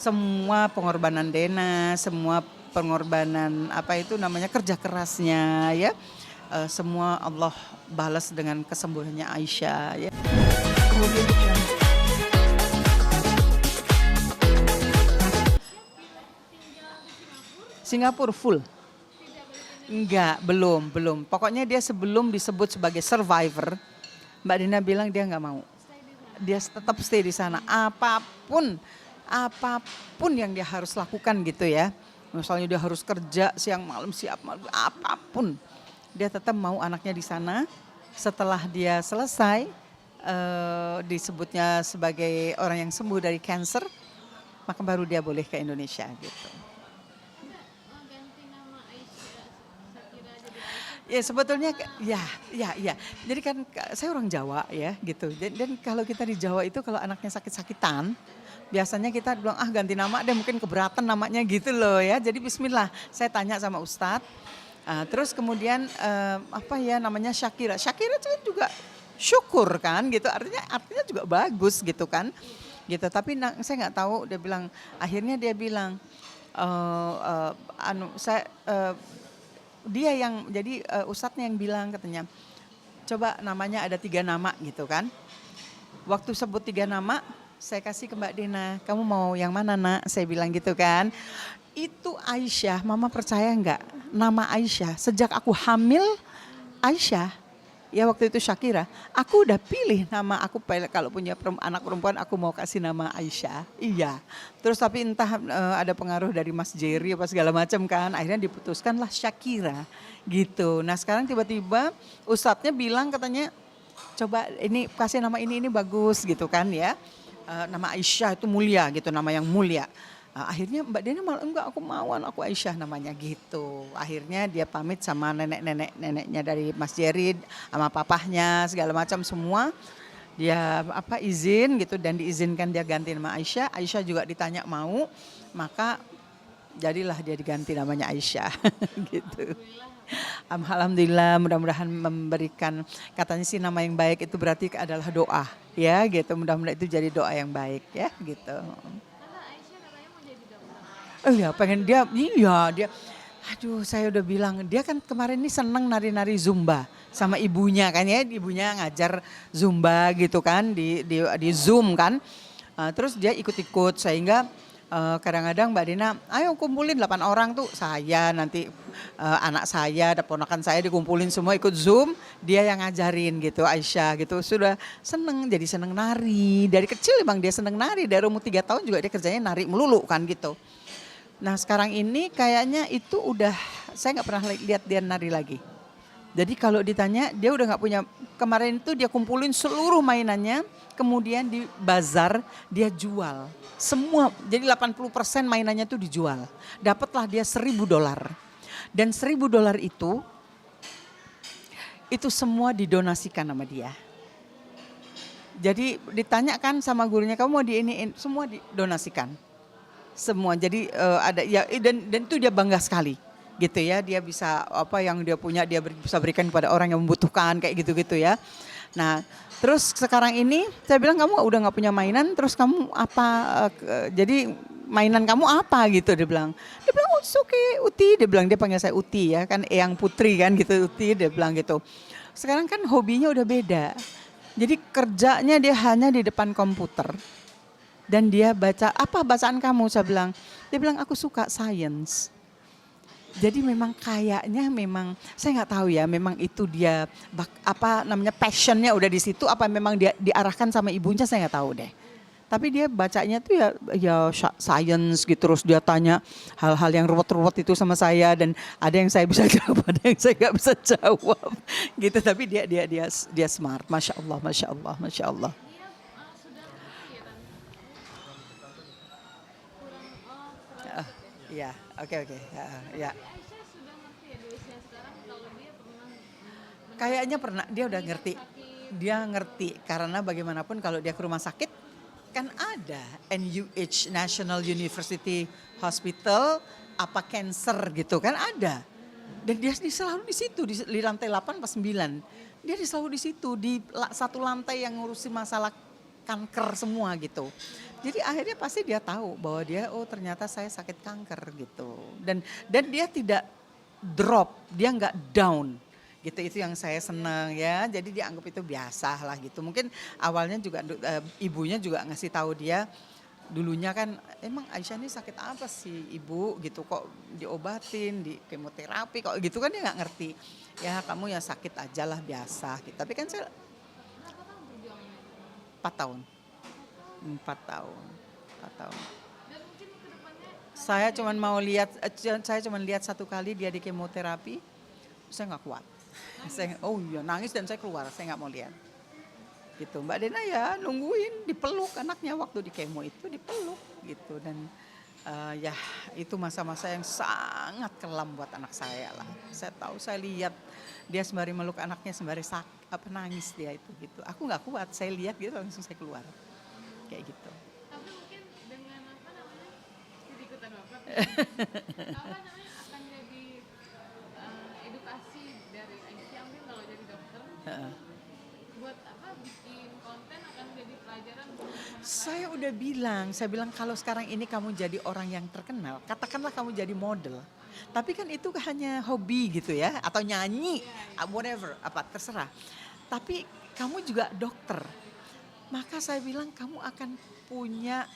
semua pengorbanan Dena, semua pengorbanan apa itu namanya kerja kerasnya ya, semua Allah balas dengan kesembuhannya Aisyah ya. Singapura full. Enggak, belum. Pokoknya dia sebelum disebut sebagai survivor, Mbak Dina bilang dia nggak mau. Dia tetap stay di sana. Apapun yang dia harus lakukan gitu ya. Misalnya dia harus kerja siang malam siap malam, apapun. Dia tetap mau anaknya di sana. Setelah dia selesai, disebutnya sebagai orang yang sembuh dari kanker, maka baru dia boleh ke Indonesia gitu. Ya sebetulnya ya. Jadi kan saya orang Jawa ya gitu. Dan kalau kita di Jawa itu kalau anaknya sakit-sakitan, biasanya kita bilang ganti nama deh, mungkin keberatan namanya gitu loh ya. Jadi bismillah, saya tanya sama Ustadz. Terus kemudian apa ya namanya Syakira. Syakira itu juga syukur kan gitu. Artinya juga bagus gitu kan. Gitu. Tapi saya nggak tahu, akhirnya dia bilang dia yang jadi ustadznya yang bilang katanya, coba namanya ada 3 nama gitu kan. Waktu sebut 3 nama, saya kasih ke Mbak Dina, kamu mau yang mana nak? Saya bilang gitu kan. Itu Aisyah, mama percaya enggak? Nama Aisyah, sejak aku hamil Aisyah, ya waktu itu Syakira, aku udah pilih nama aku kalau punya anak perempuan aku mau kasih nama Aisyah. Iya. Terus tapi entah ada pengaruh dari Mas Jerry apa segala macam kan, akhirnya diputuskanlah Syakira gitu. Nah sekarang tiba-tiba ustadznya bilang katanya coba ini kasih nama ini bagus gitu kan ya. Nama Aisyah itu mulia gitu, nama yang mulia. Akhirnya Mbak Dena malah enggak, aku mau anakku Aisyah namanya gitu. Akhirnya dia pamit sama neneknya dari Mas Jerry, sama papahnya segala macam semua. Dia izin gitu dan diizinkan dia ganti nama Aisyah. Aisyah juga ditanya mau, maka jadilah dia diganti namanya Aisyah gitu. Alhamdulillah, mudah-mudahan memberikan, katanya sih nama yang baik itu berarti adalah doa ya gitu. Mudah-mudahan itu jadi doa yang baik ya gitu. Iya pengen dia, aduh saya udah bilang, dia kan kemarin ini seneng nari-nari Zumba sama ibunya kan ya, ibunya ngajar Zumba gitu kan di Zoom kan. Terus dia ikut-ikut sehingga kadang-kadang Mbak Dina, ayo kumpulin 8 orang tuh, saya nanti anak saya, ada ponakan saya dikumpulin semua ikut Zoom, dia yang ngajarin gitu Aisyah gitu. Sudah seneng, jadi seneng nari, dari kecil emang dia seneng nari, dari umur 3 tahun juga dia kerjanya nari melulu kan gitu. Nah sekarang ini kayaknya itu udah, saya nggak pernah lihat dia nari lagi. Jadi kalau ditanya dia udah nggak punya, kemarin itu dia kumpulin seluruh mainannya, kemudian di bazar dia jual. Semua, jadi 80% mainannya itu dijual. Dapatlah dia $1.000. Dan $1.000 itu semua didonasikan sama dia. Jadi ditanyakan sama gurunya, kamu mau diiniin, semua didonasikan. Semua, jadi ada ya, dan itu dia bangga sekali gitu ya, dia bisa apa yang dia punya dia bisa berikan kepada orang yang membutuhkan kayak gitu ya. Nah terus sekarang ini saya bilang, kamu udah nggak punya mainan, terus kamu apa, jadi mainan kamu apa gitu, dia bilang oh, it's okay Uti, dia bilang, dia panggil saya Uti ya kan, Eyang Putri kan gitu, Uti dia bilang gitu. Sekarang kan hobinya udah beda, jadi kerjanya dia hanya di depan komputer. Dan dia baca, apa bacaan kamu? Saya bilang, dia bilang aku suka science. Jadi memang kayaknya memang, saya nggak tahu ya, memang itu dia passionnya udah di situ, apa memang dia diarahkan sama ibunya, saya nggak tahu deh. Tapi dia bacanya tuh ya science gitu, terus dia tanya hal-hal yang ruwet-ruwet itu sama saya, dan ada yang saya bisa jawab, ada yang saya nggak bisa jawab gitu. Tapi dia smart, masya Allah. Ya, oke. Ya. Kayaknya pernah, dia udah ngerti. Dia ngerti karena bagaimanapun kalau dia ke rumah sakit kan ada NUH, National University Hospital, apa cancer gitu kan ada. Dan dia selalu di situ, di lantai 8 pas 9. Dia selalu di situ, di satu lantai yang ngurusi masalah kanker semua gitu. Jadi akhirnya pasti dia tahu bahwa dia oh ternyata saya sakit kanker gitu. Dan dia tidak drop, dia nggak down. Gitu itu yang saya senang ya. Jadi dia anggap itu biasa lah gitu. Mungkin awalnya juga ibunya juga ngasih tahu dia dulunya kan emang Aisyah ini sakit apa sih ibu gitu kok diobatin di kemoterapi kok gitu kan dia nggak ngerti ya kamu ya sakit aja lah biasa gitu. Tapi kan saya 4 tahun 4 tahun 4 tahun saya cuman mau lihat saya cuman lihat 1 kali dia di kemoterapi saya nggak kuat saya oh iya nangis dan saya keluar saya nggak mau lihat gitu. Mbak Dena ya nungguin dipeluk anaknya waktu di kemo itu dipeluk gitu dan ya itu masa-masa yang sangat kelam buat anak saya lah. Saya tahu saya lihat dia sembari meluk anaknya sembari nangis dia itu gitu. Aku nggak kuat saya lihat gitu langsung saya keluar kayak gitu. Tapi mungkin dengan apa namanya jadi ikutan bapak apa namanya akan jadi edukasi dari Aisyah mungkin kalau jadi dokter buat apa bikin konten akan jadi pelajaran untuk anak-anak. Saya bilang kalau sekarang ini kamu jadi orang yang terkenal, katakanlah kamu jadi model. Tapi kan itu hanya hobi gitu ya, atau nyanyi, whatever, apa terserah. Tapi kamu juga dokter. Maka saya bilang kamu akan punya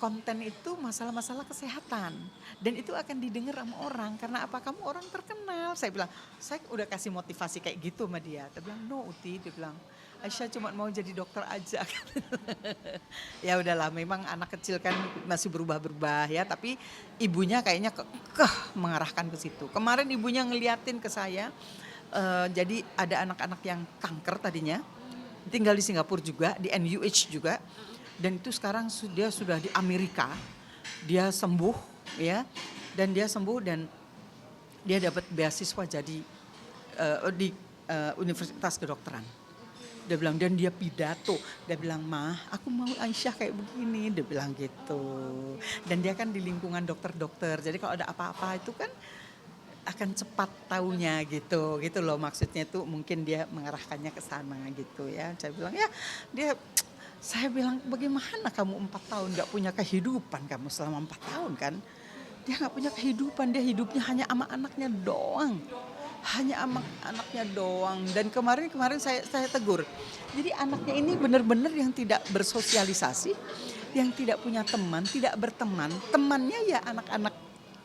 konten itu masalah-masalah kesehatan dan itu akan didengar sama orang karena apa kamu orang terkenal. Saya bilang saya udah kasih motivasi kayak gitu sama dia. Dia bilang no Uti, dia bilang Aisyah cuma mau jadi dokter aja. Ya udahlah memang anak kecil kan masih berubah-berubah ya tapi ibunya kayaknya mengarahkan ke situ. Kemarin ibunya ngeliatin ke saya jadi ada anak-anak yang kanker tadinya tinggal di Singapura juga di NUH juga. Dan itu sekarang dia sudah di Amerika, dia sembuh ya, dan dia sembuh dan dia dapat beasiswa jadi di Universitas Kedokteran. Dia bilang dan dia pidato, dia bilang mah aku mau Aisyah kayak begini, dia bilang gitu. Dan dia kan di lingkungan dokter-dokter, jadi kalau ada apa-apa itu kan akan cepat taunya gitu loh maksudnya itu mungkin dia mengarahkannya ke sana gitu ya. Saya bilang ya saya bilang bagaimana kamu 4 tahun gak punya kehidupan kamu selama 4 tahun kan. Dia gak punya kehidupan, dia hidupnya hanya sama anaknya doang. Hanya sama anaknya doang. Dan kemarin saya tegur. Jadi anaknya ini benar-benar yang tidak bersosialisasi, yang tidak punya teman, tidak berteman. Temannya ya anak-anak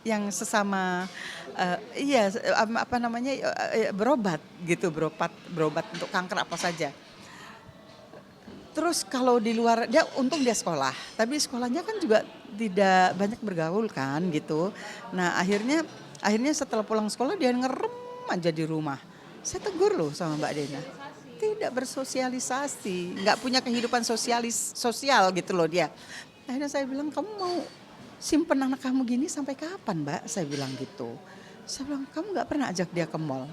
yang sesama berobat gitu, berobat untuk kanker apa saja. Terus kalau di luar dia untung dia sekolah, tapi sekolahnya kan juga tidak banyak bergaul kan gitu. Nah akhirnya setelah pulang sekolah dia ngerem aja di rumah. Saya tegur loh sama Mbak Dena, tidak bersosialisasi, nggak punya kehidupan sosial gitu loh dia. Akhirnya saya bilang kamu mau simpen anak kamu gini sampai kapan Mbak? Saya bilang gitu. Saya bilang kamu nggak pernah ajak dia ke mall.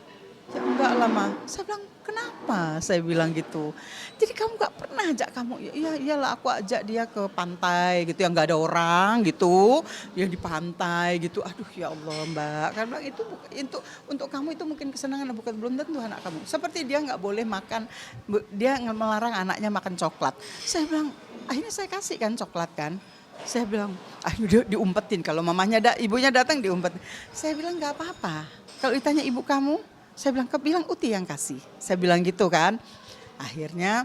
Ya enggak lama. Saya bilang kenapa? Saya bilang gitu. Jadi kamu gak pernah ajak kamu, ya iyalah aku ajak dia ke pantai gitu yang gak ada orang gitu. Dia di pantai gitu. Aduh ya Allah Mbak. Karena itu untuk kamu itu mungkin kesenangan bukan belum tentu anak kamu. Seperti dia gak boleh makan, dia melarang anaknya makan coklat. Saya bilang akhirnya saya kasih kan coklat kan. Saya bilang dia diumpetin kalau mamanya ibunya datang diumpet. Saya bilang gak apa-apa. Kalau ditanya ibu kamu, saya bilang Uti yang kasih. Saya bilang gitu kan. Akhirnya,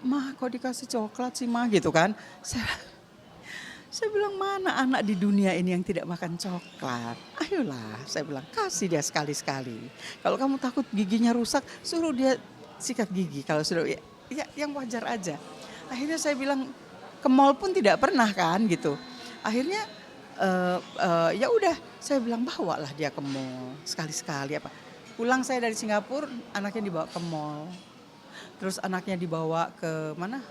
mah kok dikasih coklat sih mah gitu kan. Saya bilang mana anak di dunia ini yang tidak makan coklat. Ayolah saya bilang kasih dia sekali-sekali. Kalau kamu takut giginya rusak suruh dia sikat gigi. Kalau sudah ya yang wajar aja. Akhirnya saya bilang ke mall pun tidak pernah kan gitu. Akhirnya ya udah saya bilang bawalah dia ke mall sekali-sekali apa. Pulang saya dari Singapura anaknya dibawa ke mall. Terus anaknya dibawa ke mana?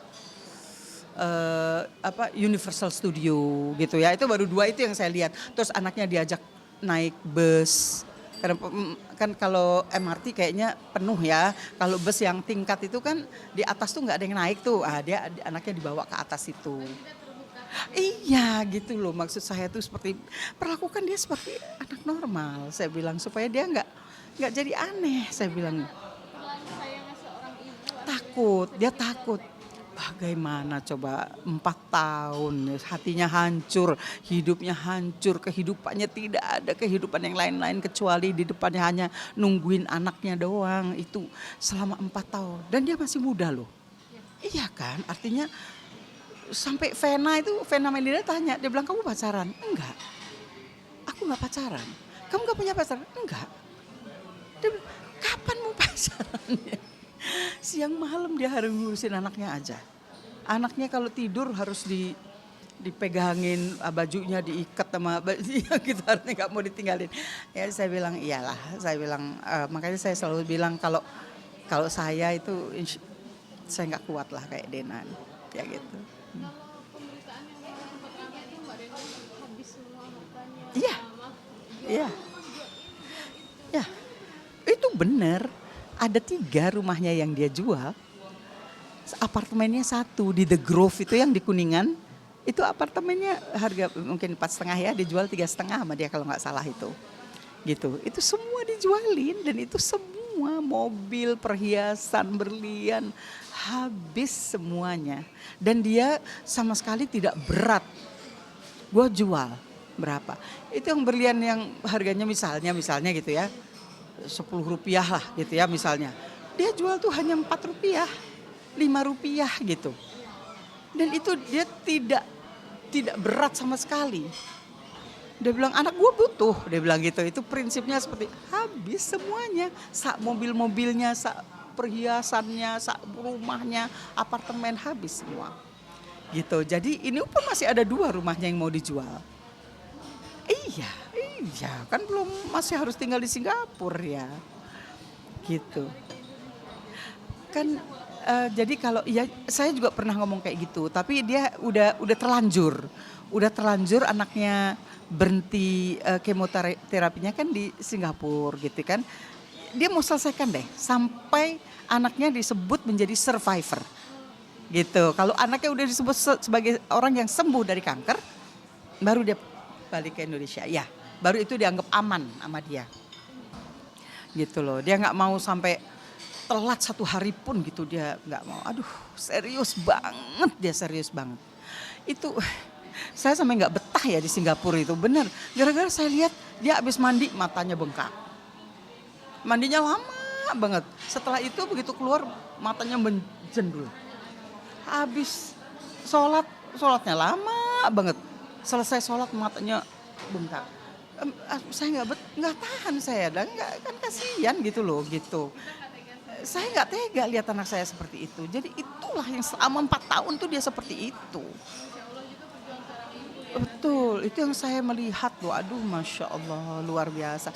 Universal Studio gitu ya. Itu baru 2 itu yang saya lihat. Terus anaknya diajak naik bus. Karena kan kalau MRT kayaknya penuh ya. Kalau bus yang tingkat itu kan di atas tuh nggak ada yang naik tuh. Dia anaknya dibawa ke atas itu. Iya gitu loh maksud saya tuh seperti perlakukan dia seperti anak normal saya bilang supaya dia nggak jadi aneh saya bilang dia takut. Bagaimana coba 4 tahun hatinya hancur, hidupnya hancur, kehidupannya tidak ada kehidupan yang lain-lain kecuali di depannya hanya nungguin anaknya doang itu selama 4 tahun dan dia masih muda loh. Iya kan, artinya sampai Vena Melinda tanya, dia bilang kamu pacaran? Enggak, aku nggak pacaran. Kamu nggak punya pacar? Enggak. Dia bilang, kapan mau pacaran? Siang malam dia harus ngurusin anaknya aja. Anaknya kalau tidur harus dipegangin, bajunya diikat sama bajunya gitu, artinya nggak mau ditinggalin. Ya saya bilang iyalah, saya bilang makanya saya selalu bilang kalau saya itu saya nggak kuat lah kayak Denan, ya gitu. Kalau pemberitaan yang sempat ramai itu Mbak Dena habis semua hartanya. Iya, iya, Rumah juga ini. ya, itu benar. Ada 3 rumahnya yang dia jual. Apartemennya 1 di The Grove itu yang di Kuningan. Itu apartemennya harga mungkin 4,5 ya, dijual 3,5 sama dia kalau nggak salah itu. Gitu. Itu semua dijualin dan itu semua mobil, perhiasan, berlian habis semuanya. Dan dia sama sekali tidak berat. Gue jual berapa? Itu yang berlian yang harganya misalnya gitu ya. 10 rupiah lah gitu ya misalnya. Dia jual tuh hanya 4 rupiah, 5 rupiah gitu. Dan itu dia tidak berat sama sekali. Dia bilang anak gue butuh, dia bilang gitu. Itu prinsipnya seperti habis semuanya. Sak mobil-mobilnya, sak perhiasannya, sak rumahnya, apartemen habis semua. Gitu. Jadi ini pun masih ada 2 rumahnya yang mau dijual. Iya, kan masih harus tinggal di Singapura ya, gitu. Kan jadi kalau ya saya juga pernah ngomong kayak gitu, tapi dia udah terlanjur anaknya berhenti kemoterapinya kan di Singapura gitu kan. Dia mau selesaikan deh sampai anaknya disebut menjadi survivor, gitu. Kalau anaknya udah disebut sebagai orang yang sembuh dari kanker, baru dia balik ke Indonesia, ya baru itu dianggap aman sama dia, gitu loh. Dia nggak mau sampai telat 1 hari pun gitu, dia nggak mau. Aduh serius banget. Itu saya sampai nggak betah ya di Singapura itu, bener. Gara-gara saya lihat dia abis mandi matanya bengkak, mandinya lama banget. Setelah itu begitu keluar matanya menjendul. Habis sholatnya lama banget. Selesai sholat matanya bengkak. Saya nggak tahan saya, dan kan kasihan gitu loh gitu. Saya nggak tega lihat anak saya seperti itu. Jadi itulah yang selama 4 tahun tuh dia seperti itu. Betul, itu yang saya melihat loh. Aduh, masya Allah, luar biasa.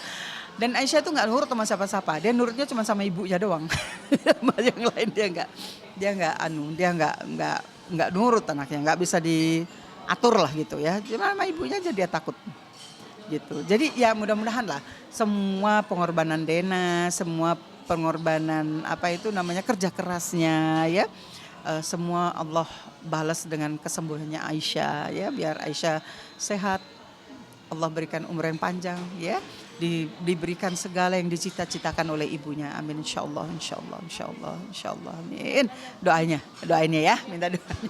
Dan Aisyah tuh nggak nurut sama siapa-siapa. Dia nurutnya cuma sama ibunya doang. Sama yang lain dia nggak nurut anaknya, nggak bisa diatur lah gitu ya. Cuma sama ibunya aja dia takut. Gitu. Jadi ya mudah-mudahan lah semua pengorbanan Dena, semua pengorbanan kerja kerasnya ya, semua Allah balas dengan kesembuhannya Aisyah ya, biar Aisyah sehat, Allah berikan umur yang panjang ya, diberikan segala yang dicita-citakan oleh ibunya, amin, insyaallah, amin. Doain ya, minta doanya.